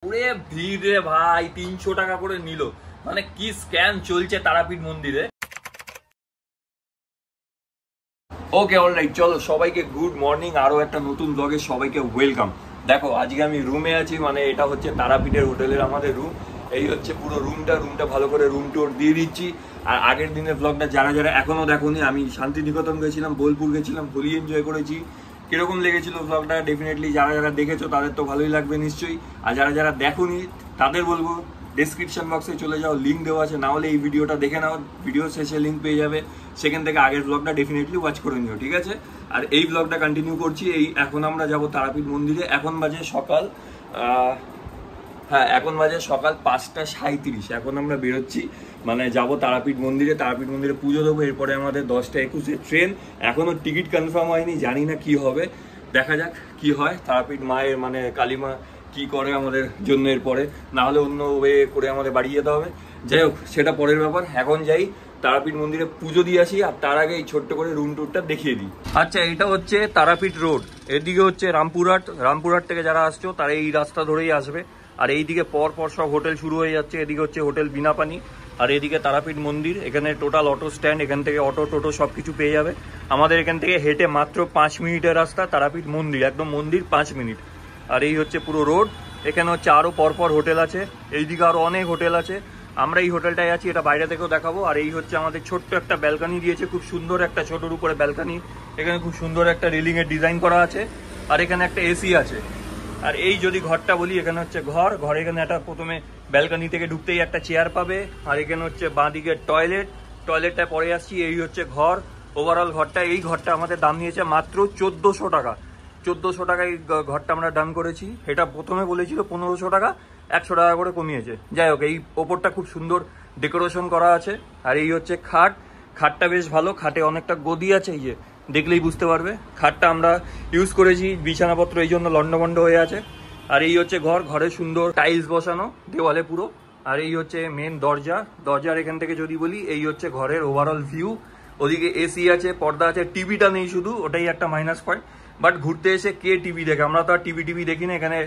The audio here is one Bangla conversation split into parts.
পুরে ভিড় রে ভাই, 300 টাকা করে নিল। মানে কি স্ক্যাম চলছে তারাপীঠ মন্দিরে। ওকে অলরাইট, চলো সবাইকে গুড মর্নিং, আরো একটা নতুন ব্লগে সবাইকে ওয়েলকাম। দেখো আজকে আমি রুমে আছি, মানে এটা হচ্ছে তারাপীঠের হোটেলের আমাদের রুম। এই হচ্ছে পুরো রুমটা ভালো করে রুম টুর দিয়ে দিচ্ছি। আর আগের দিনের ব্লগটা যারা যারা এখনো দেখোনি, আমি শান্তিনিকেতন গেছিলাম, বোলপুর গেছিলাম, হোলি এনজয় করেছি। কিরকম লেগেছিল ব্লগটা ডেফিনেটলি যারা যারা দেখেছো তাদের তো ভালোই লাগবে নিশ্চয়ই। আর যারা যারা দেখোনি তাদের বলবো ডেসক্রিপশন বক্সে চলে যাও, লিঙ্ক দেওয়া আছে, না হলে এই ভিডিওটা দেখে নাও, ভিডিও শেষে লিঙ্ক পেয়ে যাবে, সেখান থেকে আগের ব্লগটা ডেফিনেটলি ওয়াচ করে নিও, ঠিক আছে। আর এই ব্লগটা কন্টিনিউ করছি। এখন আমরা যাব তারাপীঠ মন্দিরে। এখন বাজে সকাল 5:37। এখন আমরা বেরোচ্ছি, মানে যাব তারাপীঠ মন্দিরে। তারাপীঠ মন্দিরে পুজো দেবো, এরপরে আমাদের 10টা-21 ট্রেন। এখনও টিকিট কনফার্ম হয়নি, জানি না কি হবে, দেখা যাক কি হয়। তারাপীঠ মায়ের মানে কালীমা কি করে আমাদের জন্য এরপরে, না হলে অন্য ওয়ে করে আমাদের বাড়ি যেতে হবে। যাই হোক, সেটা পরের ব্যাপার। এখন যাই তারাপীঠ মন্দিরে পুজো দিয়ে আসি, আর তার আগে এই ছোট্ট করে রুম টুরটা দেখিয়ে দিই। আচ্ছা, এটা হচ্ছে তারাপীঠ রোড, এদিকে হচ্ছে রামপুরহাট থেকে যারা আসছো তারা এই রাস্তা ধরেই আসবে। আর এইদিকে পর সব হোটেল শুরু হয়ে যাচ্ছে। এদিকে হচ্ছে হোটেল বিনাপানি, আর এদিকে তারাপীঠ মন্দির। এখানে টোটাল অটো স্ট্যান্ড, এখান থেকে অটো টোটো সবকিছু পেয়ে যাবে। আমাদের এখান থেকে হেঁটে মাত্র 5 মিনিটের রাস্তা তারাপীঠ মন্দির, একদম মন্দির 5 মিনিট। আর এই হচ্ছে পুরো রোড। এখানে হচ্ছে আরো পরপর হোটেল আছে, এইদিকে আরো অনেক হোটেল আছে। আমরা এই হোটেলটায় আছি, এটা বাইরে থেকেও দেখাবো। আর এই হচ্ছে আমাদের ছোট্ট একটা ব্যালকানি দিয়েছে, খুব সুন্দর একটা ছোটোর উপরে ব্যালকানি। এখানে খুব সুন্দর একটা রেলিং এর ডিজাইন করা আছে, আর এখানে একটা এসি আছে। আর এই যদি ঘরটা বলি, এখানে হচ্ছে ঘর এখানে একটা প্রথমে ব্যালকানি থেকে ঢুকতেই একটা চেয়ার পাবে। আর এখানে হচ্ছে বাঁদিকে টয়লেটটা পরে আসছি। এই হচ্ছে ঘর, ওভারঅল ঘরটা। এই ঘরটা আমাদের দাম নিয়েছে মাত্র 1400 টাকা। 1400 টাকায় ঘরটা আমরা ডান করেছি। এটা প্রথমে বলেছিল 1500 টাকা, 100 টাকা করে কমিয়েছে। যাই হোক, এই ওপরটা খুব সুন্দর ডেকোরেশন করা আছে। আর এই হচ্ছে খাটটা বেশ ভালো, খাটে অনেকটা গদি আছে, এই যে দেখলেই বুঝতে পারবে। খাটটা আমরা ইউজ করেছি, বিছানাপত্র এই জন্য লন্ডভন্ড হয়ে আছে। আর এই হচ্ছে ঘরে সুন্দর টাইলস বসানো দেওয়ালে পুরো। আর এই হচ্ছে মেন দরজার এখান থেকে যদি বলি, এই হচ্ছে ঘরের ওভারঅল ভিউ। ওদিকে এসি আছে, পর্দা আছে, টিভিটা নেই শুধু, ওটাই একটা মাইনাস পয়েন্ট। বাট ঘুরতে এসে কে টিভি দেখে, আমরা তো আর টিভি দেখি না। এখানে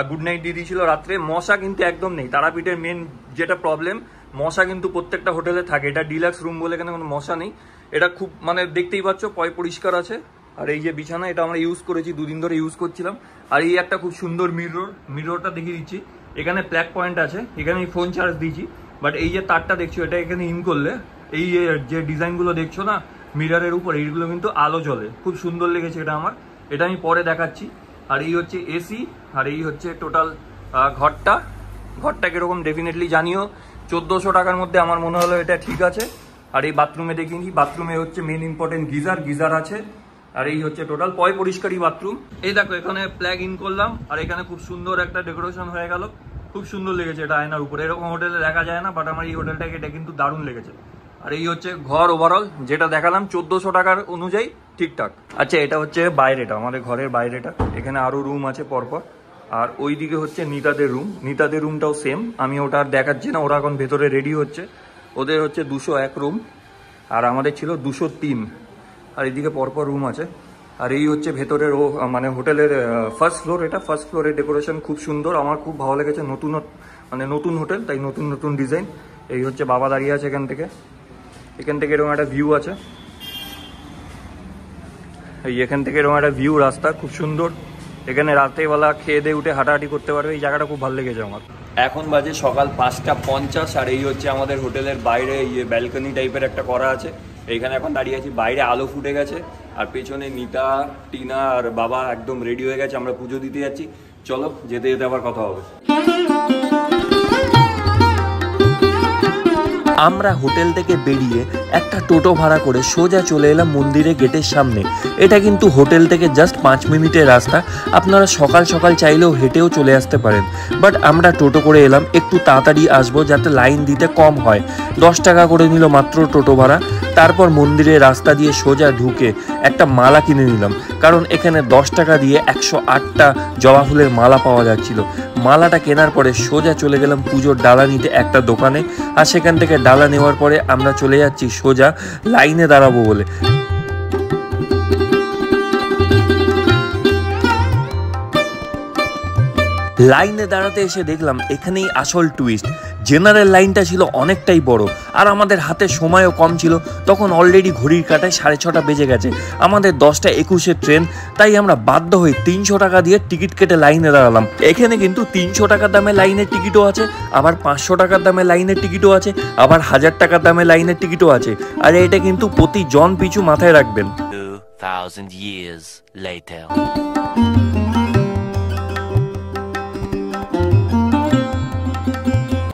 গুড নাইট দিয়ে দিয়েছিল রাত্রে। মশা কিন্তু একদম নেই। তারাপীঠের মেন যেটা প্রবলেম, মশা কিন্তু প্রত্যেকটা হোটেলে থাকে। এটা ডিলাক্স রুম বলে এখানে কোনো মশা নেই। এটা খুব মানে দেখতেই পাচ্ছ পরিষ্কার আছে। আর এই যে বিছানা, এটা আমরা ইউজ করেছি, 2 দিন ধরে ইউজ করছিলাম। আর এই একটা খুব সুন্দর মিররটা দেখিয়ে দিচ্ছি। এখানে প্লাগ পয়েন্ট আছে, এখানে ফোন চার্জ দিয়েছি। বাট এই যে তারটা দেখছো, এটা এখানে ইন করলে এই যে ডিজাইনগুলো দেখছো না মিররের উপর, এইগুলো কিন্তু আলো জ্বলে। খুব সুন্দর লেগেছে এটা আমার, এটা আমি পরে দেখাচ্ছি। আর এই হচ্ছে এসি, আর এই হচ্ছে টোটাল ঘরটা কিরকম ডেফিনেটলি জানিও। 1400 টাকার মধ্যে আমার মনে হলো এটা ঠিক আছে। আর এই বাথরুমে দেখিনি, বাথরুমে হচ্ছে মেন ইম্পর্টেন্ট গিজার আছে। আর এই হচ্ছে টোটাল পরিষ্কারই বাথরুম। এই দেখো, এখানে প্লাগ ইন করলাম, আর এখানে খুব সুন্দর একটা ডেকোরেশন হয়ে গেল। খুব সুন্দর লেগেছে এটা আয়নার উপরে, এরকম হোটেলে দেখা যায় না। বাট আমার এই হোটেলটাকে এটা কিন্তু দারুণ লেগেছে। আর এই হচ্ছে ঘর ওভারঅল, যেটা দেখালাম 1400 টাকার অনুযায়ী ঠিকঠাক। আচ্ছা, এটা হচ্ছে বাইরেটা, আমাদের ঘরের বাইরেটা। এখানে আরো রুম আছে পরপর। আর ওইদিকে হচ্ছে নিতাদের রুমটাও সেম। আমি ওটা আর দেখাচ্ছি না, ওরা এখন ভেতরে রেডি হচ্ছে। ওদের হচ্ছে 201 রুম, আর আমাদের ছিল 203। আর এইদিকে পরপর রুম আছে। আর এই হচ্ছে ভেতরের মানে হোটেলের ফার্স্ট ফ্লোর। এটা ফার্স্ট ফ্লোরের ডেকোরেশন খুব সুন্দর, আমার খুব ভালো লেগেছে। নতুন হোটেল, তাই নতুন ডিজাইন। এই হচ্ছে বাবা দাঁড়িয়ে আছে এখান থেকে এরকম একটা ভিউ আছে। এখান থেকে এরকম একটা ভিউ, রাস্তা খুব সুন্দর। এখানে রাতেরবেলা খেয়ে দিয়ে উঠে হাঁটাহাঁটি করতে পারবে। এই জায়গাটা খুব ভালো লেগেছে আমার। এখন বাজে সকাল 5:50। আর এই হচ্ছে আমাদের হোটেলের বাইরে ব্যালকনি টাইপের একটা করা আছে। এইখানে এখন দাঁড়িয়ে আছি, বাইরে আলো ফুটে গেছে। আর পেছনে নিতা, টিনা আর বাবা একদম রেডি হয়ে গেছে, আমরা পুজো দিতে যাচ্ছি। চলো, যেতে আবার কথা হবে। আমরা হোটেল থেকে বেরিয়ে একটা টোটো ভাড়া করে সোজা চলে এলাম মন্দিরের গেটের সামনে। এটা কিন্তু হোটেল থেকে জাস্ট 5 মিনিটের রাস্তা। আপনারা সকাল চাইলেও হেঁটেও চলে আসতে পারেন। বাট আমরা টোটো করে এলাম, একটু তাড়াতাড়ি আসবো যাতে লাইন দিতে কম হয়। 10 টাকা করে নিল মাত্র টোটো ভাড়া। তারপর মন্দিরের রাস্তা দিয়ে সোজা ঢুকে একটা মালা কিনে নিলাম, কারণ এখানে 10 টাকা দিয়ে 108টা জবা ফুলের মালা পাওয়া যাচ্ছিল। মালাটা কেনার পরে সোজা চলে গেলাম পুজোর ডালা নিতে একটা দোকানে। আর সেখান থেকে ডালা নেওয়ার পরে আমরা চলে যাচ্ছি সোজা লাইনে দাঁড়াবো বলে। লাইনে দাঁড়াতে এসে দেখলাম এখানেই আসল টুইস্ট। জেনারেল লাইনটা ছিল অনেকটাই বড়, আর আমাদের হাতে সময়ও কম ছিল। তখন অলরেডি ঘড়ির কাঁটায় 6:30 বেজে গেছে, আমাদের 10:21 ট্রেন। তাই আমরা বাধ্য হয়ে 300 টাকা দিয়ে টিকিট কেটে লাইনে দাঁড়ালাম। এখানে কিন্তু 300 টাকার দামে লাইনের টিকিটও আছে, আবার 500 টাকার দামে লাইনের টিকিটও আছে, আবার 1000 টাকার দামে লাইনের টিকিটও আছে। আর এটা কিন্তু প্রতি জন পিছু মাথায় রাখবেন। 2000 years later.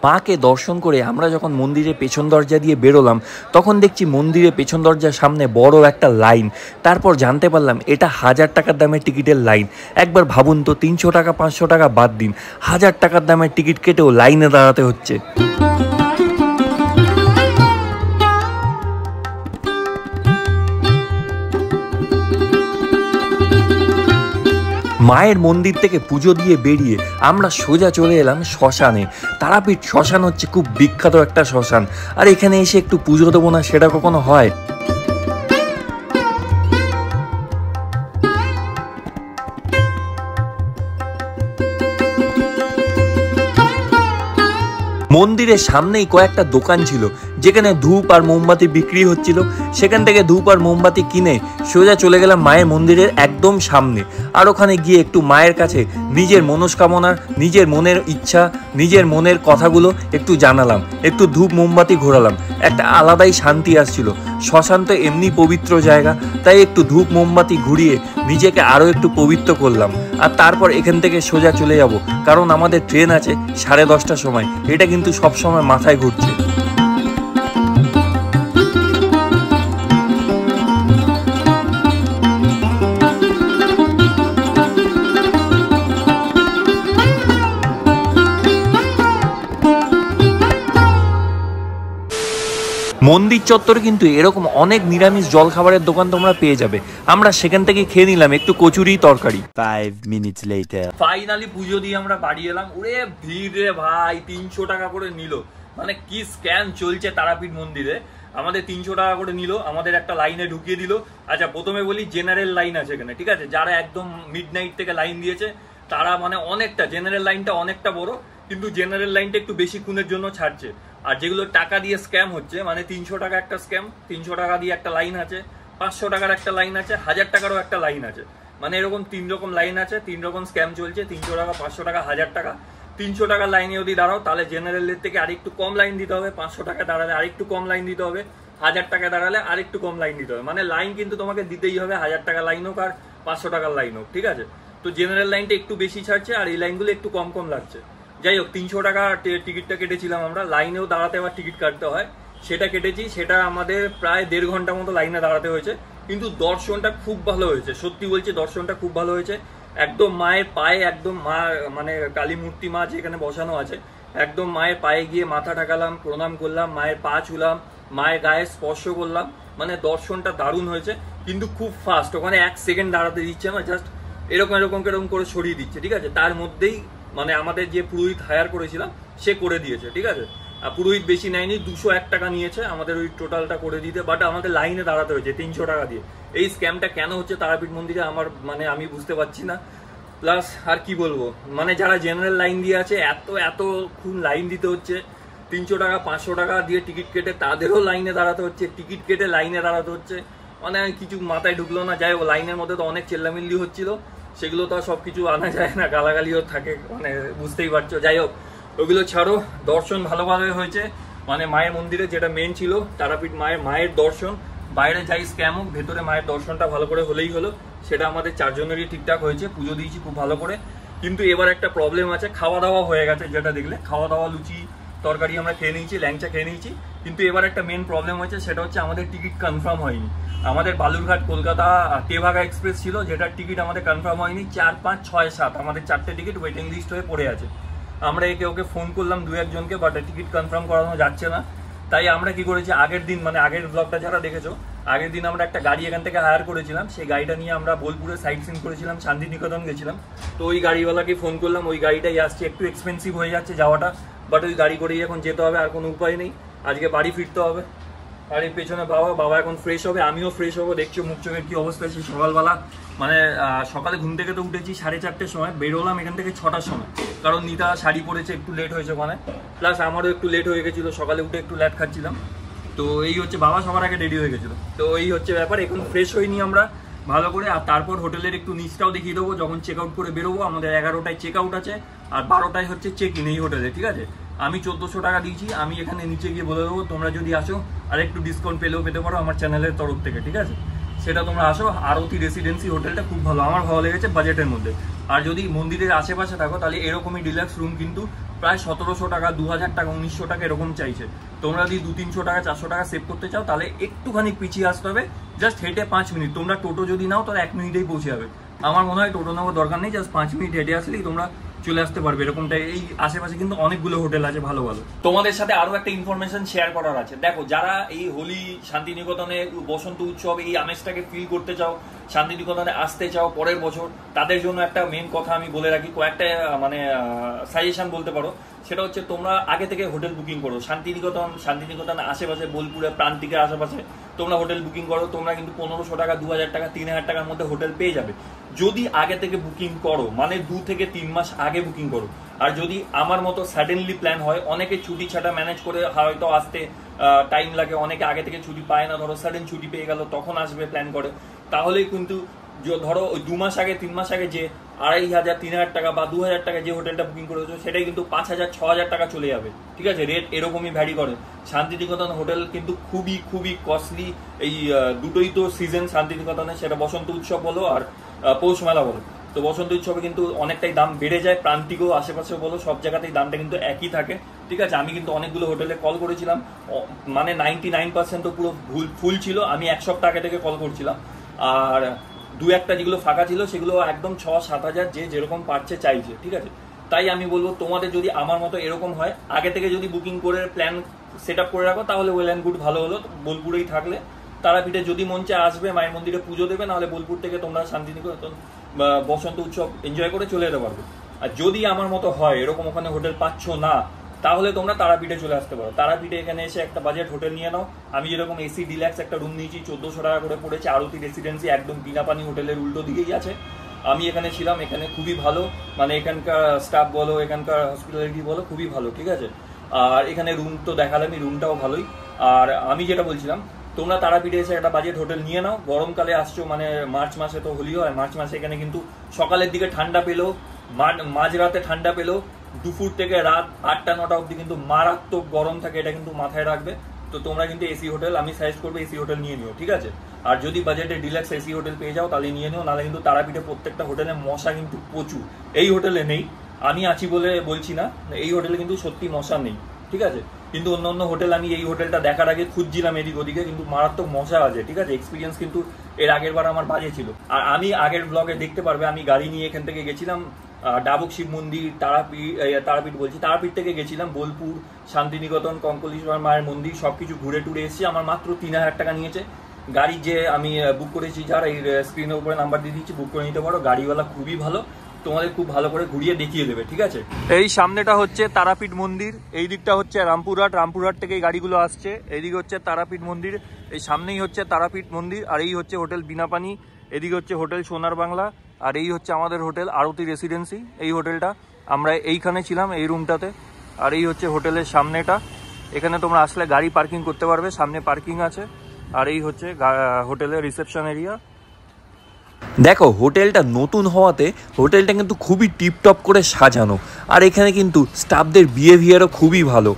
মাকে দর্শন করে আমরা যখন মন্দিরের পেছন দরজা দিয়ে বেরোলাম, তখন দেখছি মন্দিরের পেছন দরজার সামনে বড় একটা লাইন। তারপর জানতে পারলাম এটা 1000 টাকার দামের টিকিটের লাইন। একবার ভাবুন তো, 300 টাকা 500 টাকা বাদ দিন, 1000 টাকার দামের টিকিট কেটেও লাইনে দাঁড়াতে হচ্ছে। মায়ের মন্দির থেকে পুজো দিয়ে বেরিয়ে আমরা সোজা চলে এলাম শ্মশানে। তারাপীঠ শ্মশান হচ্ছে খুব বিখ্যাত একটা শ্মশান, আর এখানে এসে একটু পুজো দেবো না সেটা কখনো হয়? মন্দিরের সামনেই কয়েকটা দোকান ছিল যেখানে ধূপ আর মোমবাতি বিক্রি হচ্ছিল। সেখান থেকে ধূপ আর মোমবাতি কিনে সোজা চলে গেলাম মায়ের মন্দিরের একদম সামনে। আর ওখানে গিয়ে একটু মায়ের কাছে নিজের মনস্কামনার, নিজের মনের ইচ্ছা, নিজের মনের কথাগুলো একটু জানালাম, একটু ধূপ মোমবাতি ঘোরালাম। একটা আলাদাই শান্তি আসছিল। শ্মশান তো এমনি পবিত্র জায়গা, তাই একটু ধূপ মোমবাতি ঘুরিয়ে নিজেকে আরও একটু পবিত্র করলাম। আর তারপর এখান থেকে সোজা চলে যাব, কারণ আমাদের ট্রেন আছে 10:30টার সময়। এটা কিন্তু সবসময় মাথায় ঘুরছে। মন্দির চত্বরে কিন্তু এরকম অনেক নিরামিষ জলখাবারের দোকান তোমরা পেয়ে যাবে। আমরা সেখান থেকে খেয়ে নিলাম একটু কচুরি তরকারি। 5 minutes later. ফাইনালি পুজো দিয়ে আমরা বাড়ি এলাম। ওরে ভিড় রে ভাই, 300 টাকা করে নিল। মানে কি স্ক্যাম চলছে তারাপীঠ মন্দিরে। আমাদের 300 টাকা করে নিল, আমাদের একটা লাইনে ঢুকিয়ে দিল। আচ্ছা, প্রথমে বলি জেনারেল লাইন আছে এখানে, ঠিক আছে? যারা একদম মিডনাইট থেকে লাইন দিয়েছে তারা মানে অনেকটা, জেনারেল লাইনটা অনেকটা বড়, কিন্তু জেনারেল লাইনটা একটু বেশিক্ষণের জন্য ছাড়ছে। আর যেগুলো টাকা দিয়ে স্ক্যাম হচ্ছে, মানে 300 টাকা একটা স্ক্যাম, 300 টাকা দিয়ে একটা লাইন আছে, 500 টাকার একটা লাইন আছে, 1000 টাকারও একটা লাইন আছে। মানে এরকম 3 রকম লাইন আছে, 3 রকম স্ক্যাম চলছে। 300 টাকা, 500 টাকা, 1000 টাকা। 300 টাকার লাইনে যদি দাঁড়াও তাহলে জেনারেলের থেকে আরেকটু কম লাইন দিতে হবে, 500 টাকা দাঁড়ালে আরেকটু কম লাইন দিতে হবে, 1000 টাকা দাঁড়ালে আরেকটু কম লাইন দিতে হবে। মানে লাইন কিন্তু তোমাকে দিতেই হবে, 1000 টাকা লাইন হোক আর 500 টাকার লাইন হোক, ঠিক আছে? তো জেনারেল লাইনটা একটু বেশি ছাড়ছে আর এই লাইনগুলো একটু কম কম লাগছে। যাই হোক, 300 টাকা টিকিটটা কেটেছিলাম আমরা। লাইনেও দাঁড়াতে আবার টিকিট কাটতে হয়, সেটা কেটেছি। সেটা আমাদের প্রায় 1.5 ঘন্টা মতো লাইনে দাঁড়াতে হয়েছে, কিন্তু দর্শনটা খুব ভালো হয়েছে। সত্যি বলছি, দর্শনটা খুব ভালো হয়েছে। একদম মায়ের পায়ে, একদম মা মানে কালী মূর্তি মা যেখানে বসানো আছে, একদম মায়ের পায়ে গিয়ে মাথা ঠাকালাম, প্রণাম করলাম, মায়ের পা ছুলাম, মায়ের গায়ে স্পর্শ করলাম। মানে দর্শনটা দারুণ হয়েছে, কিন্তু খুব ফাস্ট। ওখানে 1 সেকেন্ড দাঁড়াতে দিচ্ছে না, জাস্ট এরকম এরকম এরকম করে সরিয়ে দিচ্ছে, ঠিক আছে? তার মধ্যেই মানে আমাদের যে পুরোহিত হায়ার করেছিলাম সে করে দিয়েছে, ঠিক আছে? আর পুরোহিত বেশি নেয়নি, 201 টাকা নিয়েছে আমাদের ওই টোটালটা করে দিতে। বাট আমাদের লাইনে দাঁড়াতে হয়েছে 300 টাকা দিয়ে। এই স্ক্যামটা কেন হচ্ছে তারাপীঠ মন্দিরে আমার মানে আমি বুঝতে পারছি না। প্লাস আর কি বলবো, মানে যারা জেনারেল লাইন দিয়ে আছে এতক্ষণ লাইন দিতে হচ্ছে। 300 টাকা 500 টাকা দিয়ে টিকিট কেটে তাদেরও লাইনে দাঁড়াতে হচ্ছে, টিকিট কেটে লাইনে দাঁড়াতে হচ্ছে। মানে কিছু মাথায় ঢুকলো না। যাই হোক, লাইনের মধ্যে তো অনেক চেল্লামিল্লি হচ্ছিল, সেগুলো তো আর সবকিছু আনা যায় না, গালাগালিও থাকে, মানে বুঝতেই পারছো। যাই হোক, ওগুলো ছাড়ো, দর্শন ভালোভাবে হয়েছে। মানে মায়ের মন্দিরে যেটা মেন ছিল তারাপীঠ মায়ের দর্শন। বাইরে যাই স্ক্যাম হোক, ভেতরে মায়ের দর্শনটা ভালো করে হলেই হলো। সেটা আমাদের 4 জনেরই ঠিকঠাক হয়েছে, পুজো দিয়েছি খুব ভালো করে। কিন্তু এবার একটা প্রবলেম আছে, খাওয়া দাওয়া হয়ে গেছে। যেটা দেখলে খাওয়া দাওয়া, লুচি তরকারি আমরা খেয়ে নিয়েছি, ল্যাংচা খেয়ে নিয়েছি। কিন্তু এবার একটা মেন প্রবলেম হয়েছে, সেটা হচ্ছে আমাদের টিকিট কনফার্ম হয়নি। আমাদের বালুরঘাট কলকাতা তেভাগা এক্সপ্রেস ছিল, যেটার টিকিট আমাদের কনফার্ম হয়নি। 4, 5, 6, 7 আমাদের 4টে টিকিট ওয়েটিং লিস্ট হয়ে পড়ে আছে। আমরা ওকে ফোন করলাম 2-1 জনকে, বাট টিকিট কনফার্ম করানো যাচ্ছে না। তাই আমরা কি করেছি, আগের দিন মানে আগের ব্লগটা যারা দেখেছো, আগের দিন আমরা একটা গাড়ি এখান থেকে হায়ার করেছিলাম। সেই গাড়িটা নিয়ে আমরা বোলপুরে সাইট সিন করেছিলাম, শান্তিনিকেতন গেছিলাম। তো ওই গাড়িওয়ালাকে ফোন করলাম, ওই গাড়িটাই আসছে। একটু এক্সপেন্সিভ হয়ে যাচ্ছে যাওয়াটা, বাট ওই গাড়ি করেই এখন যেতে হবে, আর কোনো উপায় নেই। আজকে বাড়ি ফিরতে হবে। আর এই পেছনে বাবা এখন ফ্রেশ হবে, আমিও ফ্রেশ হবো। দেখছো মুখ চোখের কি অবস্থা। সেই সকালবেলা মানে সকালে ঘুম থেকে তো উঠেছি 4:30-র সময়, বেরোলাম এখান থেকে 6টার সময়, কারণ নিতা শাড়ি পরেছে, একটু লেট হয়েছে ওখানে, প্লাস আমারও একটু লেট হয়ে গেছিলো, সকালে উঠে একটু লেট খাচ্ছিলাম। তো এই হচ্ছে, বাবা সবার আগে রেডি হয়ে গেছিলো। তো এই হচ্ছে ব্যাপার, এখন ফ্রেশ হইনি আমরা ভালো করে। আর তারপর হোটেলের একটু নিচটাও দেখিয়ে দেবো যখন চেক আউট করে বেরোবো। আমাদের 11টায় চেক আউট আছে আর 12টায় হচ্ছে চেক ইন এই হোটেলে, ঠিক আছে। আমি 1400 টাকা দিয়েছি, আমি এখানে নিচে গিয়ে বলে দেবো, তোমরা যদি আসো আর একটু ডিসকাউন্ট পেলেও পেতে পারো আমার চ্যানেলের তরফ থেকে, ঠিক আছে। সেটা তোমরা আসো। আরতি রেসিডেন্সি হোটেলটা খুব ভালো, আমার ভালো লেগেছে বাজেটের মধ্যে। আর যদি মন্দিরের আশেপাশে থাকো তাহলে এরকমই ডিলাক্স রুম কিন্তু প্রায় 1700 টাকা, 2000 টাকা, 1900 টাকা এরকম চাইছে। তোমরা যদি 200-300 টাকা, 400 টাকা সেভ করতে চাও তাহলে একটুখানি পিছিয়ে আসতে হবে, জাস্ট হেঁটে 5 মিনিট। তোমরা টোটো যদি নাও তাহলে 1 মিনিটেই পৌঁছে যাবে। আমার মনে হয় টোটো নেওয়ার দরকার নেই, জাস্ট 5 মিনিট হেঁটে আসলেই তোমরা চলে আসতে পারবে। এরকমটা এই আশেপাশে কিন্তু অনেকগুলো হোটেল আছে ভালো ভালো। তোমাদের সাথে আরো একটা ইনফরমেশন শেয়ার করার আছে। দেখো, যারা এই হোলি, শান্তিনিকেতনে বসন্ত উৎসব, এই আমেজটাকে ফিল করতে চাও, শান্তিনিকেতনে আসতে চাও পরের বছর, তাদের জন্য একটা মেন কথা আমি বলে রাখি, কয়েকটা মানে সাজেশন বলতে পারো। সেটা হচ্ছে তোমরা আগে থেকে হোটেল বুকিং করো। শান্তিনিকেতন আশেপাশে, বোলপুরে প্রান্তিকের আশেপাশে তোমরা হোটেল বুকিং করো। তোমরা কিন্তু 1500 টাকা, 2000 টাকা, 3000 টাকার মধ্যে হোটেল পেয়ে যাবে যদি আগে থেকে বুকিং করো, মানে 2 থেকে 3 মাস আগে বুকিং করো। আর যদি আমার মতো সাডেনলি প্ল্যান হয়, অনেকে ছুটি ছাটা ম্যানেজ করে হয়তো আসতে টাইম লাগে, অনেকে আগে থেকে ছুটি পায় না, ধরো সাডেন ছুটি পেয়ে গেল তখন আসবে প্ল্যান করে, তাহলেই কিন্তু ধরো ওই 2 মাস আগে, 3 মাস আগে যে 2500, 3000 টাকা বা 2000 টাকা যে হোটেলটা বুকিং করেছো সেটাই কিন্তু 5000, 6000 টাকা চলে যাবে, ঠিক আছে। রেট এরকমই ভ্যারি করে। শান্তিনিকেতন হোটেল কিন্তু খুবই খুবই কস্টলি। এই দুটোই তো সিজন শান্তিনিকেতনে, সেটা বসন্ত উৎসব বলো আর পৌষ মেলা বলো। তো বসন্ত উৎসবে কিন্তু অনেকটাই দাম বেড়ে যায়, প্রান্তিকও আশেপাশে বলো, সব জায়গাতেই দামটা কিন্তু একই থাকে, ঠিক আছে। আমি কিন্তু অনেকগুলো হোটেলে কল করেছিলাম, মানে 99% তো পুরো ফুল ছিল। আমি 1 সপ্তাহ আগে থেকে কল করছিলাম, আর 2-1টা যেগুলো ফাঁকা ছিল সেগুলো একদম 6-7 হাজার যে যেরকম পারছে চাইছে, ঠিক আছে। তাই আমি বলবো তোমাদের যদি আমার মতো এরকম হয়, আগে থেকে যদি বুকিং করে প্ল্যান সেট আপ করে রাখো তাহলে ওয়েল অ্যান্ড গুড, ভালো হলো। বোলপুরেই থাকলে তারাপীঠে যদি মন চায় আসবে, মায়ের মন্দিরে পুজো দেবে, নাহলে বোলপুর থেকে তোমরা শান্তিনিকেতন বসন্ত উৎসব এনজয় করে চলে যেতে পারবে। আর যদি আমার মতো হয় এরকম ওখানে হোটেল পাচ্ছ না, তাহলে তোমরা তারাপীঠে চলে আসতে পারো। তারাপীঠে এখানে এসে একটা বাজেট হোটেল নিয়ে নাও। আমি যেরকম এসি ডিলাক্স একটা রুম নিয়েছি, 1400 টাকা করে পড়েছে। আরতি রেসিডেন্সি একদম বিনাপানি হোটেলের উল্টো দিকেই আছে। আমি এখানে ছিলাম, এখানে খুবই ভালো, মানে এখানকার স্টাফ বলো, এখানকার হসপিটালিটি বলো, খুবই ভালো, ঠিক আছে। আর এখানে রুম তো দেখালামই, রুমটাও ভালোই। আর আমি যেটা বলছিলাম, তোমরা তারাপীঠে এসে একটা বাজেট হোটেল নিয়ে নাও। গরমকালে আসছো, মানে মার্চ মাসে তো হোলি হয়, মার্চ মাসে এখানে কিন্তু সকালের দিকে ঠান্ডা পেলেও, মাঝরাতে ঠান্ডা পেলেও, দুপুর থেকে রাত 8টা-9টা অবধি কিন্তু মারাত্মক গরম থাকে, এটা কিন্তু মাথায় রাখবে। তো তোমরা কিন্তু এসি হোটেল, আমি সাজেস্ট করবো এসি হোটেল নিয়ে নিও, ঠিক আছে। আর যদি বাজেটে ডিলাক্স এসি হোটেল পেয়ে যাও তাহলে নিয়ে নিও, নাহলে কিন্তু তারাপীঠে প্রত্যেকটা হোটেলে মশা কিন্তু প্রচুর। এই হোটেলে নেই, আমি আছি বলে বলছি না, এই হোটেলে কিন্তু সত্যি মশা নেই, ঠিক আছে। কিন্তু অন্য অন্য হোটেল, আমি এই হোটেলটা দেখার আগে খুঁজছিলাম এদিক ওদিকে, কিন্তু মারাত্মক মশা আছে, ঠিক আছে। এক্সপিরিয়েন্স কিন্তু এর আগের বার আমার বাজে ছিল। আর আমি আগের ব্লগে দেখতে পারবে, আমি গাড়ি নিয়ে এখান থেকে গেছিলাম ডাবুক শিব মন্দির, তারাপীঠ থেকে গেছিলাম বোলপুর, শান্তিনিকেতন, কঙ্কলেশ্বর মায়ের মন্দির, সবকিছু ঘুরে টুরে এসেছি। আমার মাত্র 3000 টাকা নিয়েছে। গাড়ি যে আমি বুক করেছি, যার এই স্ক্রিনের উপরে নাম্বার দিয়ে দিচ্ছি, বুক করে নিতে পারো। গাড়িওয়ালা খুবই ভালো, তোমাদের খুব ভালো করে ঘুরিয়ে দেখিয়ে দেবে, ঠিক আছে। এই সামনেটা হচ্ছে তারাপীঠ মন্দির, এই দিকটা হচ্ছে রামপুরহাট থেকে এই গাড়িগুলো আসছে। এইদিকে হচ্ছে তারাপীঠ মন্দির, এই সামনেই হচ্ছে তারাপীঠ মন্দির। আর এই হচ্ছে হোটেল বিনাপানি, এদিকে হচ্ছে হোটেল সোনার বাংলা, আর এই হচ্ছে আমাদের হোটেল আরতি রেসিডেন্সি। এই হোটেলটা আমরা এইখানে ছিলাম, এই রুমটাতে। আর এই হচ্ছে হোটেলের সামনেটা, এখানে তোমরা আসলে গাড়ি পার্কিং করতে পারবে, সামনে পার্কিং আছে। আর এই হচ্ছে হোটেলের রিসেপশন এরিয়া। দেখো, হোটেলটা নতুন হওয়াতে হোটেলটা কিন্তু খুবই টিপটপ করে সাজানো, আর এখানে কিন্তু স্টাফদের বিহেভিয়ারও খুবই ভালো।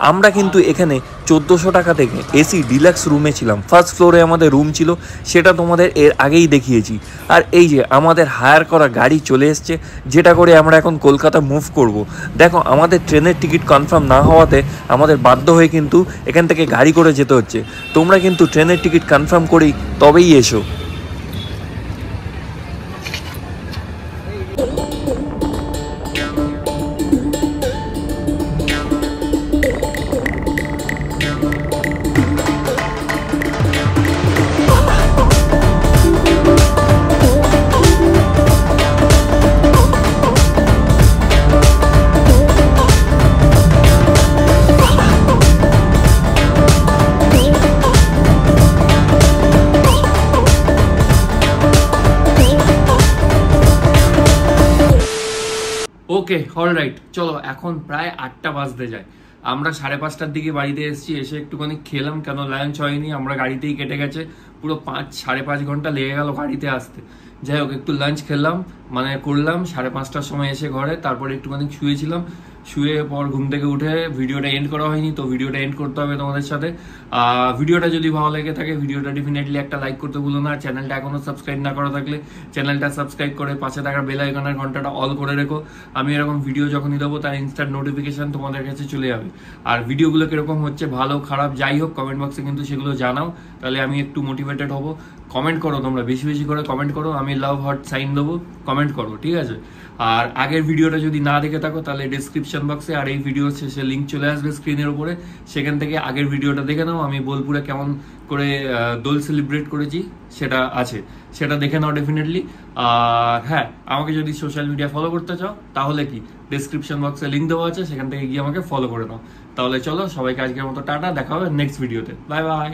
আমরা কিন্তু এখানে 1400 টাকা থেকে এসি ডিলাক্স রুমে ছিলাম। ফার্স্ট ফ্লোরে আমাদের রুম ছিল, সেটা তোমাদের এর আগেই দেখিয়েছি। আর এই যে আমাদের হায়ার করা গাড়ি চলে এসছে, যেটা করে আমরা এখন কলকাতা মুভ করব। দেখো, আমাদের ট্রেনের টিকিট কনফার্ম না হওয়াতে আমাদের বাধ্য হয়ে কিন্তু এখান থেকে গাড়ি করে যেতে হচ্ছে। তোমরা কিন্তু ট্রেনের টিকিট কনফার্ম করেই তবেই এসো। ওকে অলরাইট, চলো এখন প্রায় 8টা বাজতে যায়। আমরা 5:30টার দিকে বাড়িতে এসেছি, এসে একটুখানি খেলাম, কেন লাঞ্চ হয়নি, আমরা গাড়িতেই কেটে গেছে, পুরো 5-5.5 ঘন্টা লেগে গেল গাড়িতে আসতে। যাই হোক, একটু লাঞ্চ খেলাম, মানে করলাম 5:30টার সময় এসে ঘরে, তারপরে একটুখানি শুয়েছিলাম, শুয়ে পর ঘুম থেকে উঠে ভিডিওটা এন্ড করা হয়নি, তো ভিডিওটা এন্ড করতে হবে তোমাদের সাথে। ভিডিওটা যদি ভালো লেগে থাকে ভিডিওটা ডেফিনেটলি একটা লাইক করতে ভুলো না। চ্যানেলটা এখনো সাবস্ক্রাইব না করা থাকলে চ্যানেলটা সাবস্ক্রাইব করে পাশে থাকা বেল আইকনের ঘন্টাটা অল করে রেখো। আমি এরকম ভিডিও যখনই দেবো তার ইনস্ট্যান্ট নোটিফিকেশন তোমাদের কাছে চলে যাবে। আর ভিডিওগুলো কিরকম হচ্ছে, ভালো খারাপ যাই হোক, কমেন্ট বক্সে কিন্তু সেগুলো জানাও, তাহলে আমি একটু মোটিভেটেড হব। কমেন্ট করো, তোমরা বেশি বেশি করে কমেন্ট করো, আমি লাভ হার্ট সাইন দেবো, কমেন্ট করো, ঠিক আছে? আর আগের ভিডিওটা যদি না দেখে থাকো তাহলে ডিসক্রিপশন বক্সে আর এই ভিডিও শেষে লিঙ্ক চলে আসবে স্ক্রিনের উপরে, সেখান থেকে আগের ভিডিওটা দেখে নাও। আমি বোলপুরে কেমন করে দোল সেলিব্রেট করেছি সেটা আছে, সেটা দেখে নাও ডেফিনেটলি। আর হ্যাঁ, আমাকে যদি সোশ্যাল মিডিয়া ফলো করতে চাও তাহলে কি ডিসক্রিপশন বক্সে লিঙ্ক দেওয়া আছে, সেখান থেকে গিয়ে আমাকে ফলো করে নাও। তাহলে চলো, সবাইকে আজকের মতো টাটা, দেখা হবে নেক্সট ভিডিওতে, বাই বাই।